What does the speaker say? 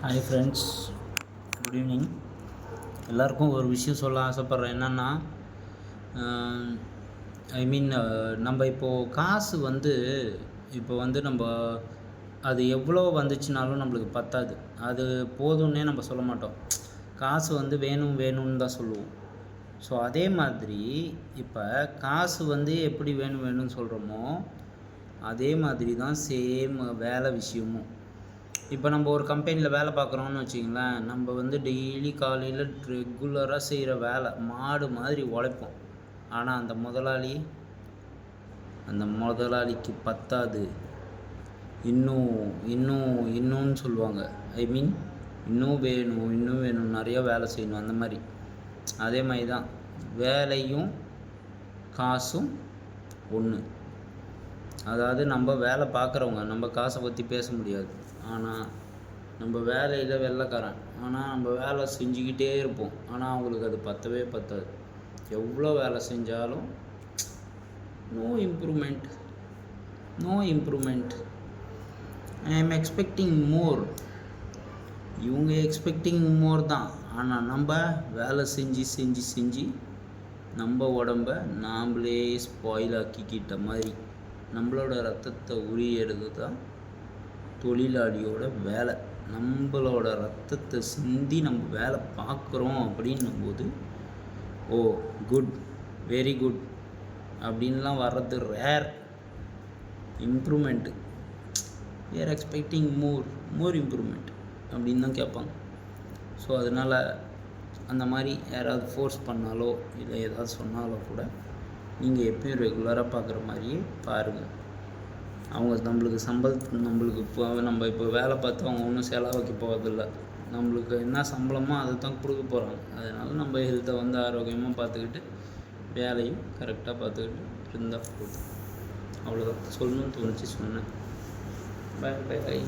Hi friends, good evening. எல்லாருக்கும் ஒரு விஷயம் சொல்ல ஆசைப்பட்றேன். என்னென்னா, நம்ம இப்போது காசு இப்போ நம்ம அது எவ்வளோ வந்துச்சுனாலும் நம்மளுக்கு பத்தாது. அது போதும்னே நம்ம சொல்ல மாட்டோம். காசு வேணும் வேணும்னு தான் சொல்லுவோம். ஸோ அதே மாதிரி இப்போ காசு எப்படி வேணும் வேணும்னு சொல்கிறோமோ, அதே மாதிரி தான் சேம் வேலை விஷயமும். இப்போ நம்ம ஒரு கம்பெனியில் வேலை பார்க்குறோன்னு வச்சிங்களேன், நம்ம டெய்லி காலையில் ரெகுலராக செய்கிற வேலை மாடு மாதிரி உழைப்போம். ஆனால் அந்த முதலாளிக்கு பத்தாது. இன்னும்னு சொல்லுவாங்க. இன்னும் வேணும் நிறையா வேலை செய்யணும். அந்த மாதிரி அதே மாதிரி தான் வேலையும் காசும் ஒன்று. அதாவது நம்ம வேலை பார்க்குறவங்க நம்ம காசை பற்றி பேச முடியாது. ஆனால் நம்ம வேலையில் வெள்ளைக்காரன். ஆனால் நம்ம வேலை செஞ்சுக்கிட்டே இருப்போம். ஆனால் அவங்களுக்கு அது பத்தவே பத்தாது. எவ்வளோ வேலை செஞ்சாலும் நோ இம்ப்ரூவ்மெண்ட். ஐ ஆம் எக்ஸ்பெக்டிங் மோர். இவங்க எக்ஸ்பெக்டிங் மோர் தான். ஆனால் நம்ம வேலை செஞ்சு நம்ம உடம்ப நாம்ளே ஸ்பாயில் ஆக்கிக்கிட்ட மாதிரி. நம்மளோட ரத்தத்தை உரியறது தான் தொழிலாளியோட வேலை. நம்மளோட ரத்தத்தை சிந்தி நம்ம வேலை பார்க்குறோம் அப்படின்னும்போது, ஓ குட், வெரி குட் அப்படின்லாம் வர்றது rare. Improvement, we are expecting more improvement அப்படின்னு தான் கேட்பாங்க. ஸோ அதனால் அந்த மாதிரி யாராவது ஃபோர்ஸ் பண்ணாலோ இல்லை ஏதாவது சொன்னாலோ கூட நீங்கள் எப்பயும் ரெகுலராக பார்க்குற மாதிரியே பாருங்கள். அவங்க நம்மளுக்கு இப்போ நம்ம இப்போ வேலை பார்த்து அவங்க ஒன்றும் செலவு வைக்க போகிறதில்ல. நம்மளுக்கு என்ன சம்பளமோ அதை தான் கொடுக்க போகிறாங்க. அதனால் நம்ம ஹெல்த்தை ஆரோக்கியமாக பார்த்துக்கிட்டு வேலையும் கரெக்டாக பார்த்துக்கிட்டு இருந்தால் போதும். அவ்வளோதான் சொல்லணும்னு தோணுச்சு, சொன்னேன். பை.